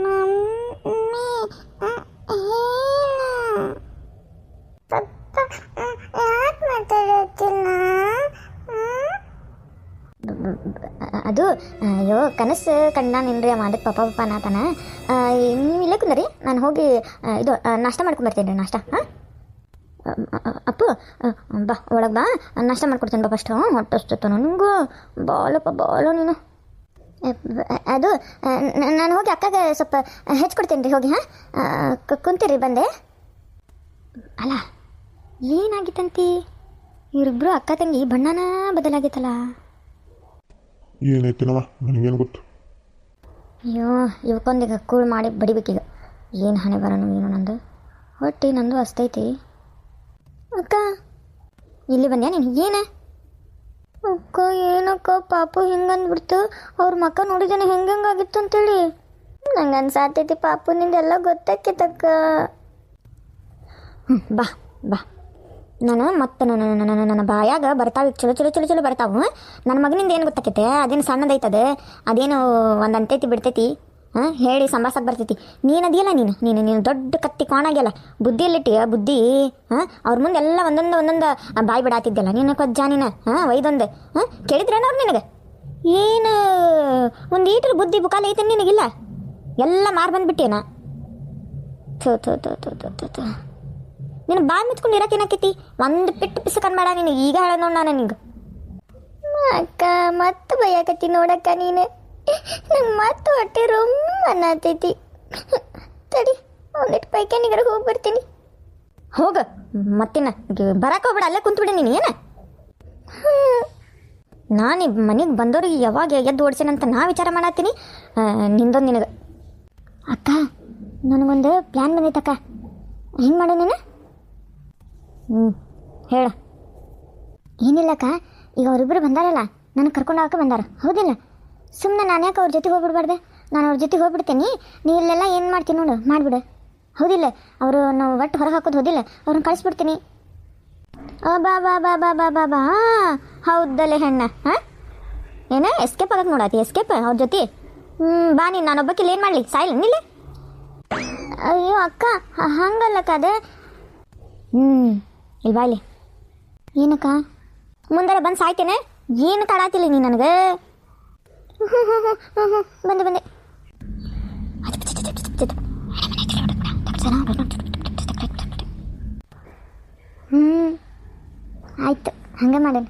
Mummy ಏನು ಪಪ್ಪ ಯಾಕೆ ಮಾತಾಡೋತಿಲ್ಲ? ಅದು ಅಯ್ಯೋ ಕನಸು ಕಂಡಾನೇನ್ರಿ ಅವ ಅದಕ್ಕೆ ಪಪ್ಪ ಪಪ್ಪ ಅನ್ನತಾನ. ನೀವು ಇಲ್ಲೇ ಕುಂದ್ರಿ, ನಾನು ಹೋಗಿ ಇದು ನಾಷ್ಟ ಮಾಡ್ಕೊಂಬರ್ತೇನೆ ರೀ. ನಾಷ್ಟ ಹಾಂ ಅಪ್ಪು ಬಾ ಒಳಗೆ ಬಾ, ನಾಷ್ಟ ಮಾಡ್ಕೊಡ್ತೇನೆ ಬಾ ಫಸ್ಟ್. ಹೊಟ್ಟೆಸ್ತೈತ ನನಗೂ ಬಾಳಪ್ಪ ಬಾಳ ನೀನು. ಅದು ನಾನು ಹೋಗಿ ಅಕ್ಕಗೆ ಸ್ವಲ್ಪ ಹೆಚ್ಚಿಕೊಡ್ತೇನೆ ರೀ ಹೋಗಿ. ಹಾಂ ಕುಂತೀರಿ ಬಂದೆ. ಅಲ್ಲ ಏನಾಗಿತ್ತಂತಿ ಇವರಿಬ್ರು ಅಕ್ಕ ತಂಗಿ ಬಣ್ಣನ ಬದಲಾಗಿತ್ತಲ್ಲ. ಏನೈತಿನವ ನನಗೇನು ಗೊತ್ತು. ಅಯ್ಯೋ ಇವಕ್ಕೊಂದೀಗ ಕೂಳು ಮಾಡಿ ಬಡಿಬೇಕೀಗ. ಏನು ಹಣೆ ಬರೋಣ ಏನು ನಂದು ಹೊಟ್ಟೆ ನಂದು ಅಸ್ತೈತಿ. ಅಕ್ಕ ಇಲ್ಲಿ ಬಂದ್ಯಾ ನೀನು? ಏನೇ ಅಕ್ಕ ಏನಕ್ಕ ಪಾಪು ಹಿಂಗಂದ್ಬಿಡ್ತು. ಅವ್ರ ಮಕ್ಕ ನೋಡಿದೇನೆ ಹೆಂಗಾಗಿತ್ತು ಅಂತೇಳಿ ನಂಗೆ ಅನ್ಸಾತೈತಿ. ಪಾಪು ನಿಂದೆಲ್ಲ ಗೊತ್ತಾಕೈತಕ್ಕ. ಬಾ ಬಾ, ನಾನು ಮತ್ತೆ ನನ್ನ ಬಾಯಾಗ ಬರ್ತಾವೆ ಚಲೋ ಚಲೋ ಚಲೋ ಚಲೋ ಬರ್ತಾವೆ. ನನ್ನ ಮಗನಿಂದ ಏನು ಗೊತ್ತಾಕೈತೆ? ಅದೇನು ಸಣ್ಣದೈತದೆ, ಅದೇನು ಒಂದು ಅಂತೈತಿ ಬಿಡ್ತೈತಿ. ಹಾಂ ಹೇಳಿ ಸಂಭಾಸಕ್ಕೆ ಬರ್ತೈತಿ. ನೀನು ಅದಿಯಲ್ಲ, ನೀನು ದೊಡ್ಡ ಕತ್ತಿ ಕಾಣಾಗ್ಯಲ್ಲ, ಬುದ್ಧಿಯಲ್ಲಿಟ್ಟಿ ಬುದ್ಧಿ. ಹಾಂ ಅವ್ರ ಮುಂದೆ ಎಲ್ಲ ಒಂದೊಂದು ಬಾಯಿ ಬಿಡಾತಿದ್ದಲ್ಲ ನೀನು ಕೊಜ್ಜ ನೀನು. ಹಾಂ ಒಯ್ದೊಂದು ಕೇಳಿದ್ರೇನ ಅವ್ರು ನಿನಗೆ? ಏನು ಒಂದು ಈಟ್ರ ಬುದ್ಧಿ ಬುಕಾಲ ಐತೆ ನಿನಗಿಲ್ಲ? ಎಲ್ಲ ಮಾರು ಬಂದುಬಿಟ್ಟೇನ. ಥೋ ಥೋ ಥೋ ಥೋ ಥೋ ಥೋ ಥೋ ನೀನು ಬಾಯಿ ಮುಚ್ಕೊಂಡು ಇರೋಕೆ ಏನಾಕೈತಿ? ಒಂದು ಪಿಟ್ಟು ಪಿಸಕನ್ ಬೇಡ ನೀನು. ಈಗ ಹೇಳ ನೋಡಿ ನಾನು ನಿಂಗೆ. ಅಕ್ಕ ಮತ್ತೆ ಬೈಯಾಕತ್ತಿ ನೋಡಕ್ಕ ನೀನು. ನಂಗೆ ಮತ್ತೆ ಹೊಟ್ಟೆ ರೊಮ್ಮ ಅನ್ನತೈತಿ. ತಡಿ ಒಂದಿಟ್ಟು ಪೈಖಾನಿಗಾರ ಹೋಗಿ ಬರ್ತೀನಿ. ಹೋಗ ಮತ್ತಿನ ಬರಕ್ಕೆ ಹೋಗ್ಬೇಡ, ಅಲ್ಲೇ ಕುಂತ್ಬಿಡಿ ನೀನು. ಏನು ನಾನು ಮನೆಗೆ ಬಂದವ್ರಿಗೆ ಯಾವಾಗ ಎದ್ದು ಓಡಿಸೇನಂತ ನಾ ವಿಚಾರ ಮಾಡತ್ತೀನಿ. ನಿಂದೊಂದು ನಿನಗೆ. ಅಕ್ಕ ನನಗೊಂದು ಪ್ಲ್ಯಾನ್ ಬಂದೈತಕ್ಕ. ಹೆಂಗೆ ಮಾಡೋ ನೀನು? ಹೇಳ. ಏನಿಲ್ಲಕ್ಕ, ಈಗ ಅವರಿಬ್ಬರು ಬಂದಾರಲ್ಲ, ನನಗೆ ಕರ್ಕೊಂಡು ಹೋಗಕ್ಕೆ ಬಂದಾರ ಹೌದಿಲ್ಲ? ಸುಮ್ಮನೆ ನಾನು ಯಾಕೆ ಅವ್ರ ಜೊತೆಗೆ ಹೋಗ್ಬಿಡ್ಬಾರ್ದೆ? ನಾನು ಅವ್ರ ಜೊತೆಗೆ ಹೋಗ್ಬಿಡ್ತೀನಿ. ನೀ ಇಲ್ಲೆಲ್ಲ ಏನು ಮಾಡ್ತೀನಿ ನೋಡು, ಮಾಡಿಬಿಡು ಹೌದಿಲ್ಲ? ಅವರು ನಾವು ಒಟ್ಟು ಹೊರಗೆ ಹಾಕೋದು ಹೌದಿಲ್ಲ, ಅವ್ರನ್ನ ಕಳಿಸ್ಬಿಡ್ತೀನಿ. ಬಾ ಬಾ ಬಾ ಬಾ ಬಾ ಬಾ ಬಾ ಹೌದಲ್ಲೇ ಹೆಣ್ಣ. ಹಾಂ ಏನ ಎಸ್ಕೇಪ್ ಆಗಕ್ಕೆ ನೋಡಾತಿ? ಎಸ್ಕೇಪ್ ಅವ್ರ ಜೊತೆ? ಬಾ ನೀನು. ನಾನೊಬ್ಬಕ್ಕಿಲ್ಲ ಏನು ಮಾಡಲಿ? ಸಾಯಿಲ್ಲ ನಿಲ್ಲ. ಅಯ್ಯೋ ಅಕ್ಕ ಹಂಗಲ್ಲಕ್ಕ ಅದೇ. ಇಲ್ಲಿ ಬಾಯ್ಲಿ. ಏನಕ್ಕ ಮುಂದೆ ಬಂದು ಸಾಯ್ತೇನೆ? ಏನು ತಡಾತಿಲ್ಲ ನೀ ನನಗೆ? ಬಂದೆ ಆಯ್ತು, ಹಂಗೆ ಮಾಡೋಣ.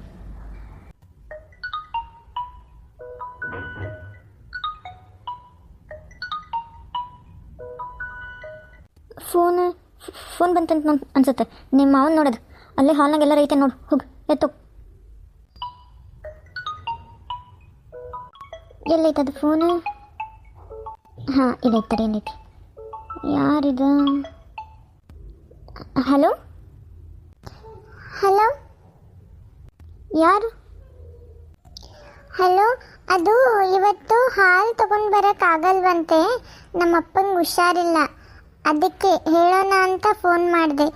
ಫೋನ್ ಬಂತಂತ ಅನ್ಸುತ್ತೆ. ನಿಮ್ಮ ಮಾವನ್ ನೋಡೋದು ಅಲ್ಲೇ ಹಾಲ್ನಾಗ ಎಲ್ಲರೂ ಐತೆ ನೋಡು. ಹೋಗು ಎತ್ತು. ಎಲ್ಲೈತದು ಫೋನು? ಹಾಂ ಇದೈತಾರೆ. ಏನೈತಿ? ಯಾರಿದು? ಹಲೋ ಹಲೋ ಯಾರು? ಹಲೋ, ಅದು ಇವತ್ತು ಹಾಲು ತಗೊಂಡು ಬರೋಕ್ಕಾಗಲ್ವಂತೆ. ನಮ್ಮಪ್ಪಂಗೆ ಹುಷಾರಿಲ್ಲ, ಅದಕ್ಕೆ ಹೇಳೋಣ ಅಂತ ಫೋನ್ ಮಾಡಿದೆ.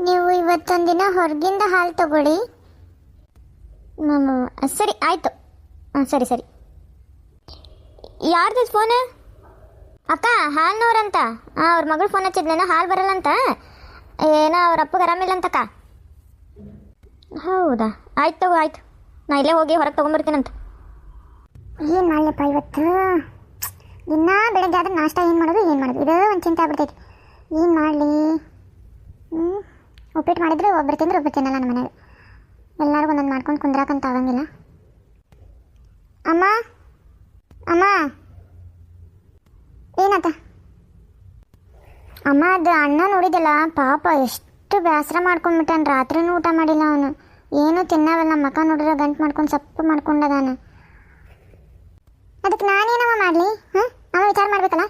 ನೀವು ಇವತ್ತೊಂದಿನ ಹೊರಗಿಂದ ಹಾಲು ತಗೊಳ್ಳಿ. ಸರಿ ಆಯಿತು. ಸರಿ ಸರಿ. ಯಾರ್ದು ಫೋನ್? ಅಕ್ಕ ಹಾಲ್ನವ್ರಂತ. ಅವ್ರ ಮಗಳು ಫೋನ್ ಹಚ್ಚಿದ್ಲೇನೋ ಹಾಲು ಬರಲ್ಲಂತ. ಏನೋ ಅವ್ರ ಅಪ್ಪಗೆ ಆರಾಮಿಲ್ಲ ಅಂತಕ್ಕ. ಹೌದಾ? ಆಯ್ತು ತಗೋ, ಆಯ್ತು. ನಾ ಇಲ್ಲೇ ಹೋಗಿ ಹೊರಗೆ ತೊಗೊಂಬರ್ತೀನಂತ. ಏನು ಮಾಡಲಪ್ಪ ಇವತ್ತು? ದಿನ ಬೆಳಗ್ಗೆ ಆದ್ರೆ ನಾಷ್ಟ ಏನು ಮಾಡೋದು ಇದೇ ಒಂದು ಚಿಂತೆ ಆಗ್ಬಿಡ್ತೈತಿ. ಏನು ಮಾಡಲಿ? ಉಪ್ಪಿಟ್ಟು ಮಾಡಿದ್ರೆ ಒಬ್ಬರು ತಿಂದ್ರೆ ಒಬ್ಬರು ತಿನ್ನಲ್ಲ ನಮ್ಮ ಮನೆಗೆ. ಎಲ್ಲರಿಗೂ ಒಂದೊಂದು ಮಾಡ್ಕೊಂಡು ಕುಂದ್ರಾಕಂತ ಆಗಂಗಿಲ್ಲ. ಅಮ್ಮ ಅಮ್ಮ ಏನಾತ? ಅಮ್ಮ ಅದು ಅಣ್ಣ ನೋಡಿದಲ್ಲ ಪಾಪ, ಎಷ್ಟು ಬೇಸರ ಮಾಡ್ಕೊಂಡ್ಬಿಟ್ಟಾನ. ರಾತ್ರಿನೂ ಊಟ ಮಾಡಿಲ್ಲ ಅವನು, ಏನೂ ತಿನ್ನವಲ್ಲ. ಮಕ್ಕ ನೋಡಿದ್ರೆ ಗಂಟು ಮಾಡ್ಕೊಂಡು ಸಪ್ಪು ಮಾಡ್ಕೊಂಡದಾನ. ಅದಕ್ಕೆ ನಾನೇನವ ಮಾಡಲಿ? ಅವ ವಿಚಾರ ಮಾಡ್ಬೇಕಲ್ಲ.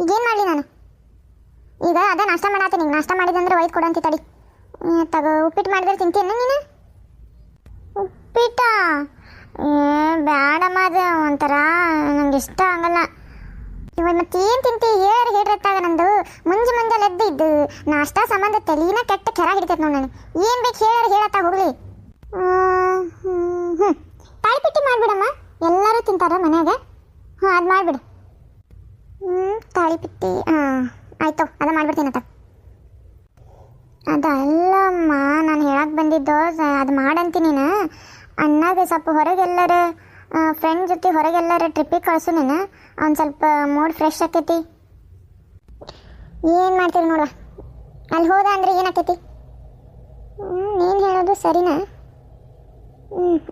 ಈಗೇನು ಮಾಡಲಿ ನಾನು? ಈಗ ಅದ ನಾಷ್ಟ ಮಾಡತ್ತೀನಿ. ನಿಂಗೆ ನಾಷ್ಟ ಮಾಡಿದಂದ್ರೆ ಒಯ್ದು ಕೊಡಂತಿ. ತಡಿ ತಗೋ. ಉಪ್ಪಿಟ್ಟು ಮಾಡಿದ್ರೆ ತಿಂತೀನಿ ನೀನು? ಉಪ್ಪಿಟ್ಟ ಬೇಡಮ್ಮ, ಅದು ಒಂಥರ ನಂಗೆ ಇಷ್ಟ ಆಗಲ್ಲ. ಇವಾಗ ಮತ್ತೇನು ತಿಂತಿ? ಹೇಳ್ರತ್ತಾಗ ನಂದು ಮುಂಜಾನೆ ಎದ್ದು ಇದ್ದು ನಾಷ್ಟ ಸಂಬಂಧ ತಲೀನ ಕೆಟ್ಟ ಕೆರ ಹಿಡಿತೈತೆ ನೋಡಿ. ನಾನು ಏನು ಬೇಕು ಹೇಳತ್ತ ಹೋಗ್ಲಿ. ತಾಯಿ ಪಟ್ಟಿ ಮಾಡಿಬಿಡಮ್ಮ, ಎಲ್ಲರೂ ತಿಂತಾರ ಮನ್ಯಾಗ. ಅದು ಮಾಡಿಬಿಡು. ತಾಳಿಪಿಟ್ಟಿ ಆಯ್ತು ಅದ ಮಾಡ್ಬಿಡ್ತೀನತ್ತ. ಅದಲ್ಲಮ್ಮ ನಾನು ಹೇಳಕ್ಕೆ ಬಂದಿದ್ದು ಅದು ಮಾಡಂತಿ ನೀನು. ಅಣ್ಣಾಗೆ ಸ್ವಲ್ಪ ಹೊರಗೆಲ್ಲರ ಫ್ರೆಂಡ್ ಜೊತೆ ಹೊರಗೆಲ್ಲರ ಟ್ರಿಪ್ಪಿಗೆ ಕಳಿಸು ನೀನು. ಅವ್ನು ಸ್ವಲ್ಪ ಮೂಡ್ ಫ್ರೆಶ್ ಆಕೈತಿ. ಏನು ಮಾಡ್ತೀರಿ ನೋಡುವ, ಅಲ್ಲಿ ಹೋದ ಅಂದರೆ ಏನಾಕೈತಿ? ನೀನು ಹೇಳೋದು ಸರಿನಾ?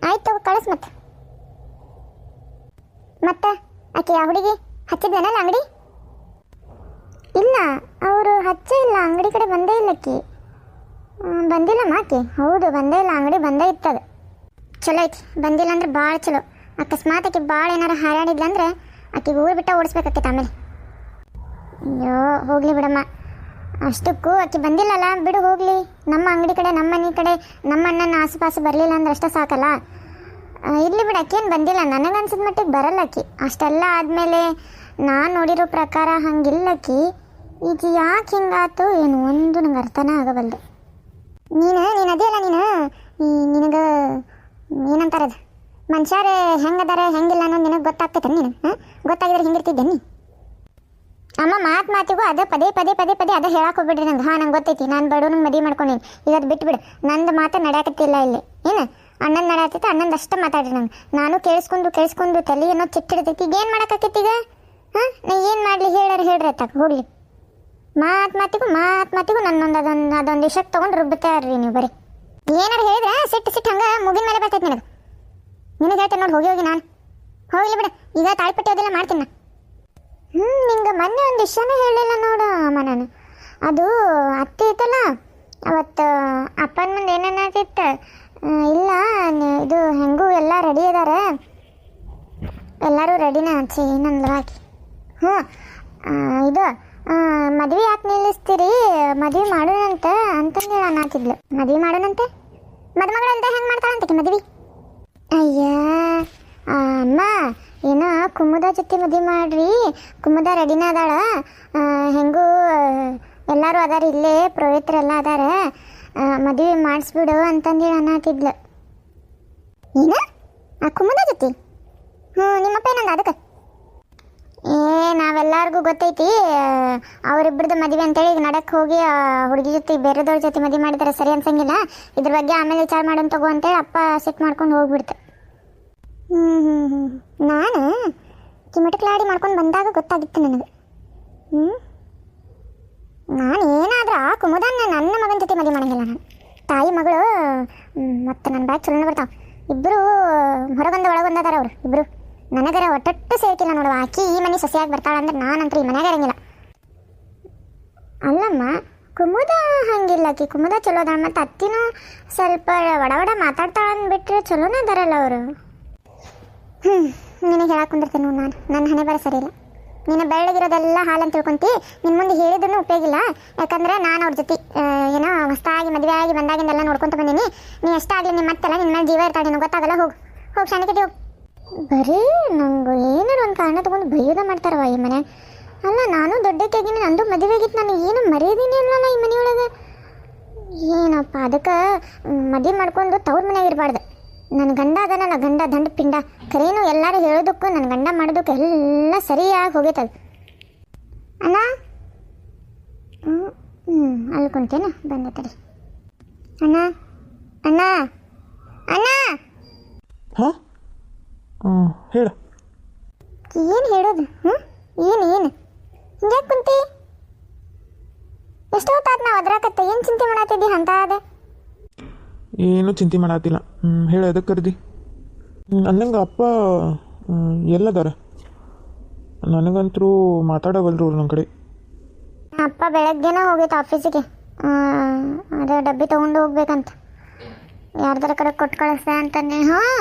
ಆಯ್ತು ಕಳಿಸ್ ಮತ್ತೆ ಆಕೆ ಆ ಹುಡುಗಿ ಹಚ್ಚಿದ್ದೇನಲ್ಲ ಅಂಗಡಿ? ಇಲ್ಲ, ಅವರು ಹಚ್ಚೇ ಇಲ್ಲ, ಅಂಗಡಿ ಕಡೆ ಬಂದೇ ಇಲ್ಲ ಆಕಿ. ಬಂದಿಲ್ಲಮ್ಮ ಆಕೆ. ಹೌದು ಬಂದೇ ಇಲ್ಲ, ಅಂಗಡಿ ಬಂದೇ ಇರ್ತದೆ. ಚಲೋ ಐತಿ, ಬಂದಿಲ್ಲ ಅಂದ್ರೆ ಭಾಳ ಚಲೋ. ಅಕಸ್ಮಾತ್ ಆಕೆ ಭಾಳ ಏನಾರು ಹಾರಾಡಿದ್ಲಂದ್ರೆ ಆಕೆಗೆ ಊರು ಬಿಟ್ಟ ಓಡಿಸ್ಬೇಕಾಕೈತೆ ಆಮೇಲೆ. ಅಯ್ಯೋ ಹೋಗ್ಲಿ ಬಿಡಮ್ಮ, ಅಷ್ಟಕ್ಕೂ ಆಕೆ ಬಂದಿಲ್ಲಲ್ಲ, ಬಿಡು ಹೋಗಲಿ. ನಮ್ಮ ಅಂಗಡಿ ಕಡೆ, ನಮ್ಮ ಮನೆ ಕಡೆ, ನಮ್ಮ ಅಣ್ಣನ ಆಸುಪಾಸು ಬರಲಿಲ್ಲ ಅಂದ್ರೆ ಅಷ್ಟೇ ಸಾಕಲ್ಲ. ಇರಲಿ ಬಿಡು, ಆಕೇನು ಬಂದಿಲ್ಲ. ನನಗನ್ಸಿದ ಮಟ್ಟಿಗೆ ಬರಲ್ಲ ಆಕಿ. ಅಷ್ಟೆಲ್ಲ ಆದಮೇಲೆ ನಾನು ನೋಡಿರೋ ಪ್ರಕಾರ ಹಂಗಿಲ್ಲ ಆಕಿ. ಈಗ ಯಾಕೆ ಹಿಂಗಾತು ಏನು ಒಂದು ನಂಗೆ ಅರ್ಥನೇ ಆಗಬಲ್ದು. ನೀನು ಅದೇಲ್ಲ, ನಿನಗೆ ಏನಂತಾರದು, ಮನುಷ್ಯರು ಹೆಂಗದಾರ ಹೆಂಗಿಲ್ಲ ಅನ್ನೋದು ನಿನಗೆ ಗೊತ್ತಾಗ್ತೈತೆ ನೀನು? ಗೊತ್ತಾಗಿದ್ರೆ ಹೆಂಗಿರ್ತಿದ್ದೆ ನೀ? ಅಮ್ಮ ಮಾತಿಗೂ ಅದೇ ಪದೇ ಅದೇ ಹೇಳಕ್ಕೆ ಹೋಗ್ಬಿಡ್ರಿ ನಂಗೆ. ನಂಗೆ ಗೊತ್ತೈತಿ, ನಾನು ಬಡವ್ನ ಮದುವೆ ಮಾಡ್ಕೊಂಡೀನಿ, ಈಗ ಅದು ಬಿಟ್ಬಿಡು. ನಂದು ಮಾತು ನಡೆಯಕತ್ತಿಲ್ಲ ಇಲ್ಲಿ. ಏನು ಅಣ್ಣನ ನಡೆಯತ್ತೈತೆ, ಅಣ್ಣಂದು ಅಷ್ಟೇ ಮಾತಾಡ್ರಿ ನಂಗೆ. ನಾನು ಕೇಳಿಸ್ಕೊಂಡು ತಲೆ ಏನೋ ಚಿಟ್ಟಿಡ್ತೈತಿ. ಈಗ ಏನು ಮಾಡೋಕ್ಕಾಕೈತಿ ಈಗ? ನಾ ಏನು ಮಾಡಲಿ ಹೇಳ್ರಿ ಅತ್ತಾಗ ಹೋಗ್ಲಿ. ಮಾತಿಗೂ ನನ್ನೊಂದು ಅದೊಂದು ವಿಷಕ್ಕೆ ತೊಗೊಂಡು ರುಬ್ಬುತ್ತಾರ್ರಿ ನೀವು. ಬರೀ ಏನಾರು ಹೇಳಿದ್ರೆ ಸಿಟ್ಟು ಹಂಗೆ ಮುಗಿನ ಮೇಲೆ ಬರ್ತೈತಿ ನಿನಗೆ ಹೇಳ್ತೇನೆ ನೋಡಿ. ಹೋಗಿ ನಾನು ಹೋಗ್ಲಿ ಬಿಡ, ಈಗ ತಾಳಿಪಟ್ಟಿ ಅದೆಲ್ಲ ಮಾಡ್ತೀನಿ ನಾ. ನಿಂಗೆ ಮೊನ್ನೆ ಒಂದು ವಿಷಯನೂ ಹೇಳಿಲ್ಲ ನೋಡು ಅಮ್ಮ ನಾನು. ಅದು ಅತ್ತೆ ಐತಲ್ಲ, ಅವತ್ತು ಅಪ್ಪನ ಮುಂದೆ ಏನೇನಾಗಿತ್ತು, ಇಲ್ಲ ಇದು ಹೆಂಗೂ ಎಲ್ಲ ರೆಡಿ ಇದ್ದಾರೆ, ಎಲ್ಲರೂ ರೆಡಿನ ಹಚ್ಚಿ ಏನಂದ್ರೆ ಹಾಕಿ. ಇದು ಮದುವೆ ಯಾಕೆ ನಿಲ್ಲಿಸ್ತೀರಿ, ಮದುವೆ ಮಾಡೋಣಂತ ಅಂತಂದು ನಾನು ಹಾಕಿದ್ಲು. ಮದುವೆ ಮಾಡೋಣಂತೆ ಮದುಮಗಳಂತ ಹೆಂಗೆ ಮಾಡ್ತಾಳಂತಕ್ಕೆ ಮದುವೆ? ಅಯ್ಯ ಅಮ್ಮ, ಏನೋ ಕುಮುದ ಜೊತೆ ಮದುವೆ ಮಾಡ್ರಿ, ಕುಮುದ ರೆಡಿನ ಅದಾಳ, ಹೆಂಗೂ ಎಲ್ಲರೂ ಅದಾರ ಇಲ್ಲೇ, ಪುರೋಹಿತರೆಲ್ಲ ಅದಾರ, ಮದುವೆ ಮಾಡಿಸ್ಬಿಡು ಅಂತಂದೇಳಿ ಅನ್ನತ್ತಿದ್ಲು. ಏನ ಆ ಕುಮುದ ಜೊತೆ? ನಿಮ್ಮಪ್ಪ ಏನಂದ ಅದಕ್ಕೆ? ನಾವೆಲ್ಲರಿಗೂ ಗೊತ್ತೈತಿ ಅವರಿಬ್ಬರದ್ದು ಮದುವೆ ಅಂತೇಳಿ. ಈಗ ನಡಕ್ಕೆ ಹೋಗಿ ಹುಡುಗಿ ಜೊತೆ ಬೇರೆದವ್ರ ಜೊತೆ ಮದುವೆ ಮಾಡಿದರೆ ಸರಿ ಅನ್ಸಂಗಿಲ್ಲ, ಇದ್ರ ಬಗ್ಗೆ ಆಮೇಲೆ ವಿಚಾರ ಮಾಡೋಣ ತಗೋ ಅಂತೇಳಿ ಅಪ್ಪ ಸೆಟ್ ಮಾಡ್ಕೊಂಡು ಹೋಗ್ಬಿಡ್ತು. ನಾನು ಕಿಮಟಕ್ಲಾಡಿ ಮಾಡ್ಕೊಂಡು ಬಂದಾಗ ಗೊತ್ತಾಗಿತ್ತು ನನಗೆ. ನಾನು ಏನಾದ್ರೂ ಆ ಕುಮುದನ್ನ ನನ್ನ ಮಗನ ಜೊತೆ ಮದುವೆ ಮಾಡಂಗಿಲ್ಲ. ನಾನು ತಾಯಿ ಮಗಳು ಮತ್ತು ನನ್ನ ಬ್ಯಾಗ್ ಚಲೋ ಬರ್ತಾವೆ. ಇಬ್ಬರು ಹೊರಗೊಂದು ಒಳಗೊಂದಾರ ಅವರು ಇಬ್ಬರು. ನನಗರ ಒಟ್ಟಟ್ಟು ಸೇರ್ಕಿಲ್ಲ ನೋಡುವ. ಆಕಿ ಈ ಮನೆ ಸೊಸೆಯಾಗಿ ಬರ್ತಾಳೆ ಅಂದ್ರೆ ನಾನಂತೂ ಈ ಮನೆಯಾಗ ಇರಂಗಿಲ್ಲ. ಅಲ್ಲಮ್ಮ, ಕುಮುದ ಹಂಗಿಲ್ಲ. ಆಕಿ ಕುಮುದ ಚಲೋ ಅದ, ಮತ್ತು ಅತ್ತಿನೂ ಸ್ವಲ್ಪ ಒಡ ಮಾತಾಡ್ತಾಳೆ ಅಂದ್ಬಿಟ್ರೆ ಚಲೋನೇ ಅದಾರಲ್ಲ ಅವರು. ನಿನಗೆ ಹೇಳಕ್ಕೆ ಕುಂದಿರ್ತೇನೆ ನಾನು, ನನ್ನ ಹಣೆ ಬರ ಸರಿ ಇಲ್ಲ. ನೀನು ಬೆಳ್ಳಗಿರೋದೆಲ್ಲ ಹಾಲಂತ ತಿಳ್ಕೊಂತಿ, ನಿನ್ನ ಮುಂದೆ ಹೇಳಿದ್ರೂ ಉಪಯೋಗಿಲ್ಲ. ಯಾಕಂದ್ರೆ ನಾನು ಅವ್ರ ಜೊತೆ ಏನೋ ಹೊಸದಾಗಿ ಮದುವೆ ಆಗಿ ಬಂದಾಗಿಂದೆಲ್ಲ ನೋಡ್ಕೊತ ಬಂದೀನಿ. ನೀ ಎಷ್ಟಾಗಲಿ ನಿಮ್ಮ ಮತ್ತೆಲ್ಲ ನಿನ್ನ ಮೇಲೆ ಜೀವ ಇರ್ತಾಳೆ, ನಿನಗೆ ಗೊತ್ತಾಗಲ್ಲ. ಹೋಗಿ ಶಾಣಿಕತೆ ಹೋಗಿ. ಬರೀ ನಂಗೆ ಏನಾರು ಒಂದು ಕಾರಣ ತೊಗೊಂಡು ಬೈಯೋದ ಮಾಡ್ತಾರವ ಈ ಮನೆ. ಅಲ್ಲ, ನಾನು ದೊಡ್ಡಕ್ಕಾಗಿನಿ, ನಂದು ಮದುವೆ ಆಗಿತ್ತು, ನಾನು ಏನು ಮರೆಯೋದೀನಿ ಅಲ್ಲಲ್ಲ ಈ ಮನೆಯೊಳಗೆ. ಏನಪ್ಪ ಅದಕ್ಕೆ ಮದುವೆ ಮಾಡ್ಕೊಂಡು ತವ್ರ ಮನೆಯಾಗ ಇರಬಾರ್ದು. ನನ್ನ ಗಂಡ ಅದನ್ನ ಗಂಡ ದಂಡ ಪಿಂಡ ಕರೇನು ಎಲ್ಲರೂ ಹೇಳೋದಕ್ಕೂ ನನ್ನ ಗಂಡ ಮಾಡೋದಕ್ಕೂ ಎಲ್ಲ ಸರಿಯಾಗಿ ಹೋಗೈತದ ಅಣ್ಣ. ಅಲ್ಲಿ ಕುಂತೇನ ಬಂದೆ ತಡಿ. ಅಣ್ಣ ಅಣ್ಣ ಅಣ್ಣ. ಹಾಂ ಹೇಳ. ಏನು ಹೇಳೋದು? ಏನು ಹಿಂಗ್ಯಾಕೆ ಕುಂತಿ? ಎಷ್ಟೋ ಹೊತ್ತಾದ ನಾವು ಅದ್ರಾಕತ್ತ. ಏನು ಚಿಂತೆ ಮಾಡತ್ತಿದ್ದಿ ಅಂತ ಅದ? ಏನೂ ಚಿಂತೆ ಮಾಡತ್ತಿಲ್ಲ. ಹೇಳ, ಅದಕ್ಕೆ ಕರ್ದಿ? ಅನ್ನಂಗೆ ಅಪ್ಪ ಎಲ್ಲದಾರ? ನನಗಂತರೂ ಮಾತಾಡವಲ್ರು ಅವ್ರು ನನ್ನ ಕಡೆ. ಅಪ್ಪ ಬೆಳಗ್ಗೆನ ಹೋಗೈತೆ ಆಫೀಸಿಗೆ. ಅದೇ ಡಬ್ಬಿ ತೊಗೊಂಡು ಹೋಗ್ಬೇಕಂತ ಯಾರ್ದಾರ ಕಡೆ ಕೊಟ್ಟು ಕಳಿಸ್ದೆ ಅಂತಾನೆ.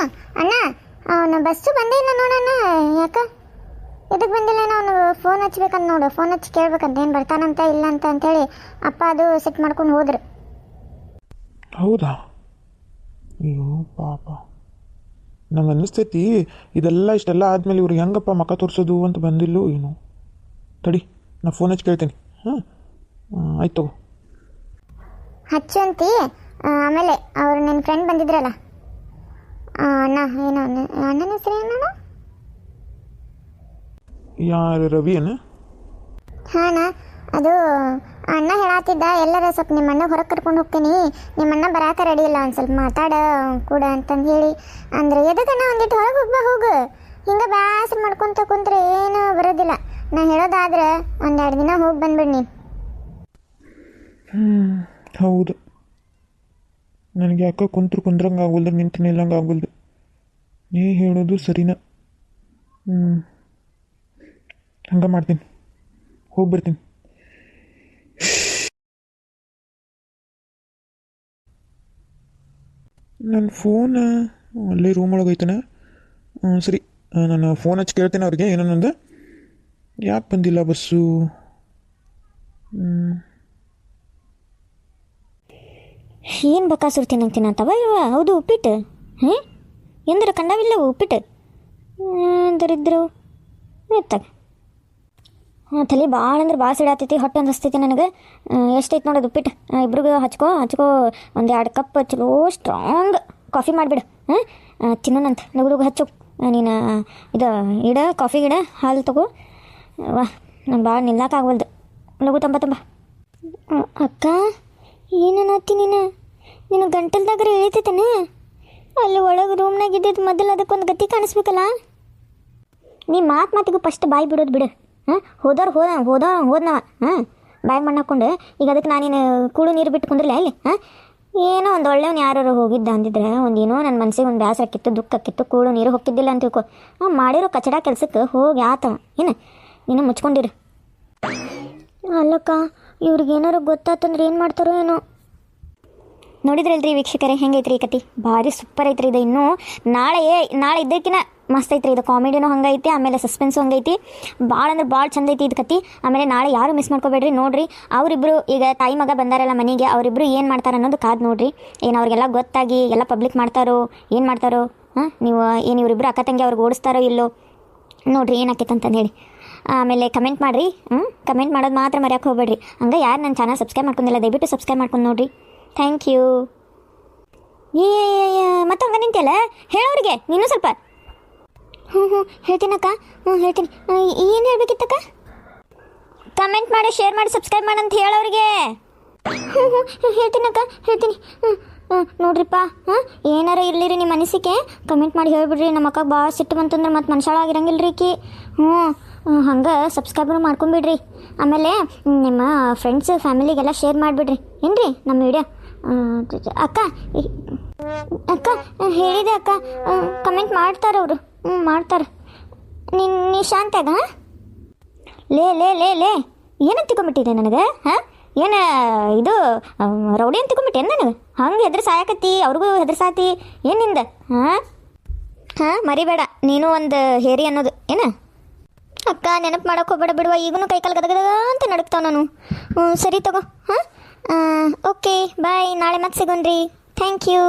ಅಣ್ಣ, ಅವನು ಬಸ್ಸು ಬಂದೇ ಇಲ್ಲ ನೋಡಣ್ಣ. ಯಾಕೆ ಇದಕ್ಕೆ ಬಂದಿಲ್ಲ? ಅವನು ಫೋನ್ ಹಚ್ಬೇಕಂತ ನೋಡು. ಫೋನ್ ಹಚ್ಚಿ ಕೇಳ್ಬೇಕಂತ ಏನು ಬರ್ತಾನಂತ ಇಲ್ಲ ಅಂತೇಳಿ ಅಪ್ಪ ಅದು ಸೆಟ್ ಮಾಡ್ಕೊಂಡು ಹೋದ್ರು. ಹೌದಾ? ಅಯ್ಯೋ ಪಾಪ, ನಂಗೆ ಅನ್ನಿಸ್ತೈತಿ ಇದೆಲ್ಲ ಇಷ್ಟೆಲ್ಲ ಆದಮೇಲೆ ಇವ್ರಿಗೆ ಹೆಂಗಪ್ಪ ಮಕ್ಕ ತೋರಿಸೋದು ಅಂತ ಬಂದಿಲ್ಲೋ ಏನು. ತಡಿ, ನಾ ಫೋನ್ ಹಚ್ಚಿ ಕೇಳ್ತೀನಿ. ಆಯ್ತು ತಗೋ. ಹಚ್ಚು ಅಂತಿ. ಆಮೇಲೆ ಅವ್ರು ನಿನ್ನ ಫ್ರೆಂಡ್ ಬಂದಿದ್ರಲ್ಲ ಅಣ್ಣ, ಏನೋ ಅಣ್ಣನ ಹೆಸರು ಏನಣ್ಣ? ಯಾರು? ರವಿ ಅಣ್ಣ? ಹಾಂ ಅದು ಅಣ್ಣ ಹೇಳತ್ತಿದ್ದ ಎಲ್ಲರ ಸ್ವಲ್ಪ ನಿಮ್ಮ ಅಣ್ಣ ಹೊರಗೆ ಕರ್ಕೊಂಡು ಹೋಗ್ತೀನಿ, ನಿಮ್ಮ ಅಣ್ಣ ಬರಾಕ ರೆಡಿ ಇಲ್ಲ, ಒಂದು ಸ್ವಲ್ಪ ಮಾತಾಡ ಕೂಡ ಅಂತಂದು ಹೇಳಿ ಅಂದ್ರೆ ಎದಕ್ಕಣ್ಣ ಒಂದಿಟ್ಟು ಹೊರಗೆ ಹೋಗು ಹಿಂಗೆ ಬ್ಯಾಸರ ಮಾಡ್ಕೊತ ಕುಂತ್ರೆ ಏನು ಬರೋದಿಲ್ಲ. ನಾ ಹೇಳೋದಾದ್ರೆ ಒಂದೆರಡು ದಿನ ಹೋಗಿ ಬಂದ್ಬಿಡಿ ನೀನು. ಹೌದು, ನನಗೆ ಯಾಕೆ ಕುಂದ್ರಂಗೆ ಆಗೋಲ್ದು, ನಿಂತು ನಿಲ್ಲಂಗೆ ಆಗೋಲ್ದು. ನೀ ಹೇಳೋದು ಸರಿನಾ? ಹಂಗೆ ಮಾಡ್ತೀನಿ, ಹೋಗಿ ಬರ್ತೀನಿ. ನನ್ನ ಫೋನ್ ಅಲ್ಲೇ ರೂಮ್ ಒಳಗೆ ಐತನ. ಸರಿ, ನಾನು ಫೋನ್ ಹಚ್ಚಿ ಕೇಳ್ತೇನೆ ಅವ್ರಿಗೆ ಏನನ್ನೊಂದು. ಯಾಕೆ ಬಂದಿಲ್ಲ ಬಸ್ಸು? ಏನು ಬಕಾಸುರು ತಿನ್ನಂತೀನಿ ಅಂತವ ಇವ. ಹೌದು ಉಪ್ಪಿಟ್ಟು. ಎಂದ್ರೆ ಕಂಡವಿಲ್ಲ ಉಪ್ಪಿಟ್ಟು ದರಿದ್ರು ಎತ್ತಾಗ. ತಲೆ ಭಾಳ ಅಂದ್ರೆ ಭಾಳ ಸಿಡಾತೈತಿ, ಹೊಟ್ಟೆ ಒಂದು ಹಸ್ತೈತಿ ನನಗೆ. ಎಷ್ಟೈತೆ ನೋಡೋದು ಉಪ್ಪಿಟ್ಟು. ಇಬ್ರಿಗೂ ಹಚ್ಕೋ ಒಂದು 2 ಕಪ್ ಚಲೋ ಸ್ಟ್ರಾಂಗ್ ಕಾಫಿ ಮಾಡಿಬಿಡು. ತಿನ್ನೋಣಂತ ಲಗು ಹಚ್ಚು. ನೀನು ಇದು ಇಡ ಕಾಫಿ ಗಿಡ ಹಾಲು ತಗೋ. ವಾ, ನಾನು ಭಾಳ ನಿಲ್ಲಕ್ಕಾಗವಲ್ದು. ಲಗು ತಂಬ. ಅಕ್ಕ ಏನನ್ನತ್ತಿ ನೀನು ಗಂಟಲ್ದಾಗ ಇಳಿತೈತೇನೆ? ಅಲ್ಲಿ ಒಳಗೆ ರೂಮ್ನಾಗ ಇದ್ದಿದ್ದು ಮೊದಲು ಅದಕ್ಕೊಂದು ಗತಿ ಕಾಣಿಸ್ಬೇಕಲ್ಲ. ನೀ ಮಾತಿಗೂ ಫಸ್ಟ್ ಬಾಯಿ ಬಿಡೋದು ಬಿಡು. ಹೋದವ ಬಾಯಿ ಮಣ್ಣು ಹಾಕ್ಕೊಂಡು ಈಗ ಅದಕ್ಕೆ ನಾನೇನು ಕೂಳು ನೀರು ಬಿಟ್ಟು ಕುಂದ್ರಲ್ಲ ಇಲ್ಲಿ. ಏನೋ ಒಂದು ಒಳ್ಳೆಯವ್ನು ಯಾರು ಹೋಗಿದ್ದ ಅಂದಿದ್ರೆ ಒಂದೇನೋ ನನ್ನ ಮನಸ್ಸಿಗೆ ಒಂದು ಬೇಸರ ಆಕಿತ್ತು, ದುಃಖ ಆಕಿತ್ತು, ಕೂಳು ನೀರು ಹೋಗ್ತಿದ್ದಿಲ್ಲ ಅಂತ ತಿಳ್ಕೊ. ಮಾಡಿರೋ ಕಚಡ ಕೆಲ್ಸಕ್ಕೆ ಹೋಗಿ ಆತವ ನೀನು ಮುಚ್ಕೊಂಡಿರು. ಅಲ್ಲಕ್ಕ, ಇವ್ರಿಗೇನಾರು ಗೊತ್ತಾತಂದ್ರೆ ಏನು ಮಾಡ್ತಾರೋ ಏನೋ. ನೋಡಿದ್ರಲ್ರಿ ವೀಕ್ಷಕರೇ, ಹೆಂಗೈತ್ರಿ ಈ ಕತೆ? ಭಾರಿ ಸೂಪರ್ ಐತ್ರಿ ಇದು. ಇನ್ನೂ ನಾಳೆ ಇದ್ದಕ್ಕಿನ ಮಸ್ತ್ ಐತ್ರಿ ಇದು. ಕಾಮಿಡಿನೂ ಹಂಗೈತಿ, ಆಮೇಲೆ ಸಸ್ಪೆನ್ಸು ಹಂಗೈತಿ. ಭಾಳ ಅಂದ್ರೆ ಭಾಳ ಚಂದ ಐತಿ ಇದು ಕತೆ. ಆಮೇಲೆ ನಾಳೆ ಯಾರು ಮಿಸ್ ಮಾಡ್ಕೋಬೇಡ್ರಿ, ನೋಡ್ರಿ. ಅವರಿಬ್ಬರು ಈಗ ತಾಯಿ ಮಗ ಬಂದಾರಲ್ಲ ಮನೆಗೆ, ಅವರಿಬ್ಬರು ಏನು ಮಾಡ್ತಾರೆ ಅನ್ನೋದು ಕಾದು ನೋಡ್ರಿ. ಏನು ಅವ್ರಿಗೆಲ್ಲ ಗೊತ್ತಾಗಿ ಎಲ್ಲ ಪಬ್ಲಿಕ್ ಮಾಡ್ತಾರೋ ಏನು ಮಾಡ್ತಾರೋ? ಇವರಿಬ್ಬರು ಅಕ್ಕ ತಂಗಿ ಅವ್ರಿಗೆ ಓಡಿಸ್ತಾರೋ ಇಲ್ಲೋ ನೋಡ್ರಿ ಏನಾಕೈತೆ ಅಂತಂದು ಹೇಳಿ. ಆಮೇಲೆ ಕಮೆಂಟ್ ಮಾಡಿರಿ. ಕಮೆಂಟ್ ಮಾಡೋದು ಮಾತ್ರ ಮರ್ಯಾಕೆ ಹೋಗ್ಬೇಡ್ರಿ. ಹಂಗೆ ಯಾರು ನನ್ನ ಚಾನಲ್ ಸಬ್ಸ್ಕ್ರೈಬ್ ಮಾಡ್ಕೊಂಡಿಲ್ಲ ದಯವಿಟ್ಟು ಸಬ್ಸ್ಕ್ರೈಬ್ ಮಾಡ್ಕೊಂಡು ನೋಡ್ರಿ. Thank you. ಮತ್ತೆ ಹಂಗೆ ನಿಂತಿಯಲ್ಲ, ಹೇಳೋರಿಗೆ ನೀನು ಸ್ವಲ್ಪ. ಹೇಳ್ತೀನಕ್ಕ, ಹೇಳ್ತೀನಿ. ಏನು ಹೇಳ್ಬೇಕಿತ್ತಕ್ಕ? ಕಮೆಂಟ್ ಮಾಡಿ, ಶೇರ್ ಮಾಡಿ, ಸಬ್ಸ್ಕ್ರೈಬ್ ಮಾಡಿ ಅಂತ ಹೇಳೋರಿಗೆ. ಹೇಳ್ತೀನಕ್ಕ, ಹೇಳ್ತೀನಿ. ನೋಡ್ರಿಪ್ಪ, ಏನಾರ ಇರಲಿರಿ ನಿಮ್ಮ ಅನಿಸಿಕೆ ಕಮೆಂಟ್ ಮಾಡಿ ಹೇಳ್ಬಿಡ್ರಿ. ನಮ್ಮ ಅಕ್ಕ ಭಾಳ ಸಿಟ್ಟು ಬಂತಂದ್ರೆ ಮತ್ತೆ ಮನುಷ್ಯಳಾಗಿರಂಗಿಲ್ಲ ರೀ ಕಿ. ಹಂಗೆ ಸಬ್ಸ್ಕ್ರೈಬರ್ ಮಾಡ್ಕೊಂಬಿಡ್ರಿ. ಆಮೇಲೆ ನಿಮ್ಮ ಫ್ರೆಂಡ್ಸ್ ಫ್ಯಾಮಿಲಿಗೆಲ್ಲ ಶೇರ್ ಮಾಡಿಬಿಡ್ರಿ ಏನ್ರಿ ನಮ್ಮ ವಿಡಿಯೋ. ಅಕ್ಕ ಹೇಳಿದೆ ಅಕ್ಕ, ಕಮೆಂಟ್ ಮಾಡ್ತಾರೆ ಅವರು. ಮಾಡ್ತಾರೆ. ನೀ ಶಾಂತಾಗ ಲೇ ಏನಂತ ತಿಳ್ಕೊಂಬಿಟ್ಟಿದೆ ನನಗೆ? ಏನು ಇದು ರೌಡಿ ಅಂತ ತಿಳ್ಕೊಂಬಿಟ್ಟೇನು ನನಗೆ? ಹಂಗೆ ಹೆದ್ರ ಸಾಯಕತ್ತಿ, ಅವ್ರಿಗೂ ಹೆದರ್ಸಾತಿ ಏನಿಂದ? ಮರಿಬೇಡ ನೀನು ಒಂದು ಹೇರಿ ಅನ್ನೋದು ಏನು? ಅಕ್ಕ ನೆನಪು ಮಾಡೋಕೆ ಹೋಗ್ಬೇಡ ಬಿಡುವ. ಈಗೂ ಕೈಕಾಲು ಗದಗದ ಅಂತ ನಡುಕ್ತಾವ ನಾನು. ಸರಿ ತಗೋ. ಓಕೆ ಬಾಯ್, ನಾಳೆ ಮತ್ತೆ ಸಿಗೋಣ್ರಿ. Thank you.